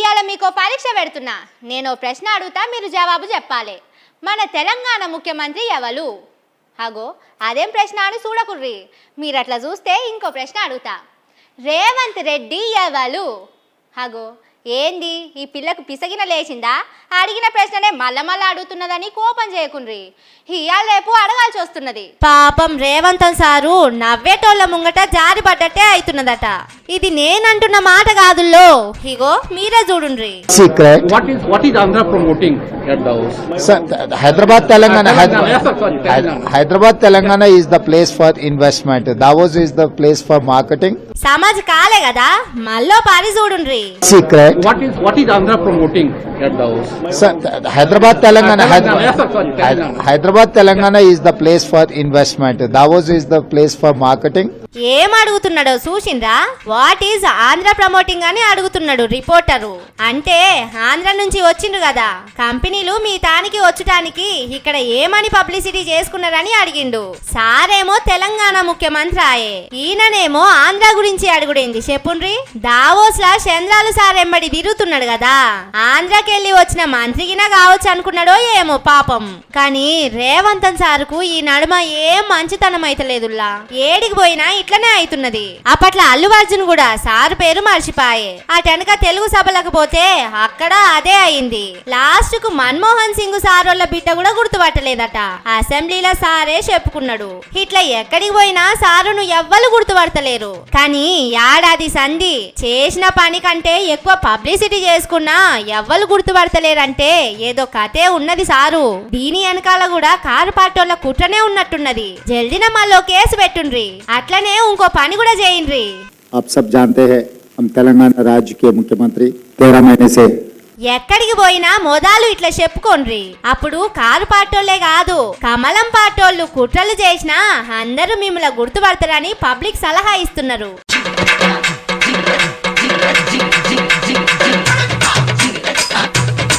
ఇవాళ మీకు పరీక్ష పెడుతున్నా. నేను ప్రశ్న అడుగుతా, మీరు జవాబు చెప్పాలి. మన తెలంగాణ ముఖ్యమంత్రి ఎవరు? అగో అదేం ప్రశ్న అని చూడకుర్రి. మీరు అట్లా చూస్తే ఇంకో ప్రశ్న అడుగుతా. రేవంత్ రెడ్డి ఎవరు? అగో ఏంది ఈ పిల్లకు పిసగిన లేచిందా? అడిగిన ప్రశ్ననే మళ్ళా అడుగుతున్నదని కోపం చేయకుండ్రి. ఇయాల రేపు అడగాల్సి వస్తున్నది. పాపం రేవంత్ సారు నవ్వేటోళ్ళ ముంగట జారిపడ్డట్టే అవుతున్నదట. ఇది నేనంటున్న మాట కాదుల్లో, ఇగో మీరే చూడుండ్రి. Secret. What is Andhra promoting at Davos? Sir, Hyderabad, Telangana is the place for investment. Davos is the place for marketing. Samaj కాలే కదా, మళ్ళీ పారి చూడుండ్రి. Secret. What is Andhra promoting at Davos? Sir, Hyderabad, Telangana is the place for investment. Davos is the place for marketing. ఏం అడుగుతున్నాడో చూసిండ్రా? What is Andhra promoting అని అడుగుతున్నాడు reporter. అంటే ఆంధ్ర నుంచి వచ్చిండ్రు కదా, కంపెనీలు మీ తానికి వచ్చటానికి ఇక్కడ ఏమని పబ్లిసిటీ చేసుకున్నారని అడిగిండు. సారేమో తెలంగాణ ముఖ్యమంత్రి ఆయే, ఈయననేమో ఆంధ్ర గురించి అడుగుడేంది చెప్పుండ్రి. దావోస్ లా చంద్రాలు సార్ ఎంబడి తిరుగుతున్నాడు కదా, ఆంధ్రకెళ్ళి వచ్చిన మంత్రిగినా కావచ్చు అనుకున్నాడో ఏమో పాపం. కానీ రేవంత్ సార్కు ఈ నడుమ ఏం మంచితనం అయితలేదుల్లా. ఏడికి పోయినా ఇట్లనే అవుతున్నది. అప్పట్లో అల్లు అర్జున్ కూడా సారు పేరు మర్చిపాయే. అటెనక తెలుగు సభలకు పోతే అక్కడ అదే అయింది. లాస్ట్ కు మన్మోహన్ సింగ్ సారోళ్ళ బిడ్డ కూడా గుర్తుపట్టలేదట. అసెంబ్లీలో సారే చెప్పుకున్నాడు. ఇట్లా ఎక్కడికి పోయినా సారును ఎవ్వరు గుర్తుపడతలేరు. కానీ ఏడాది సంధి చేసిన పని కంటే ఎక్కువ పబ్లిసిటీ చేసుకున్నా ఎవ్వరు గుర్తుపడతలేరంటే ఏదో కథే ఉన్నది సారు. దీని వెనకాల కూడా కారు పార్టోళ్ళ కుట్రనే ఉన్నట్టున్నది. జల్దినమ్మలో కేసు పెట్టుండ్రి, అట్లనే ఇంకో పని కూడా చేయండ్రి. आप सब जानते हैं हम तेलंगाना राज्य के मुख्यमंत्री 13 महीने से ఎక్కడికి పోయినా మొదలు ఇట్లా చెప్పుకోండ్రి. అప్పుడు కారు పార్టోళ్లే కాదు, కమలం పార్టోళ్ళు కుట్రలు చేసినా అందరూ మిమ్మల్ని గుర్తుపడతారని పబ్లిక్ సలహా ఇస్తున్నారు.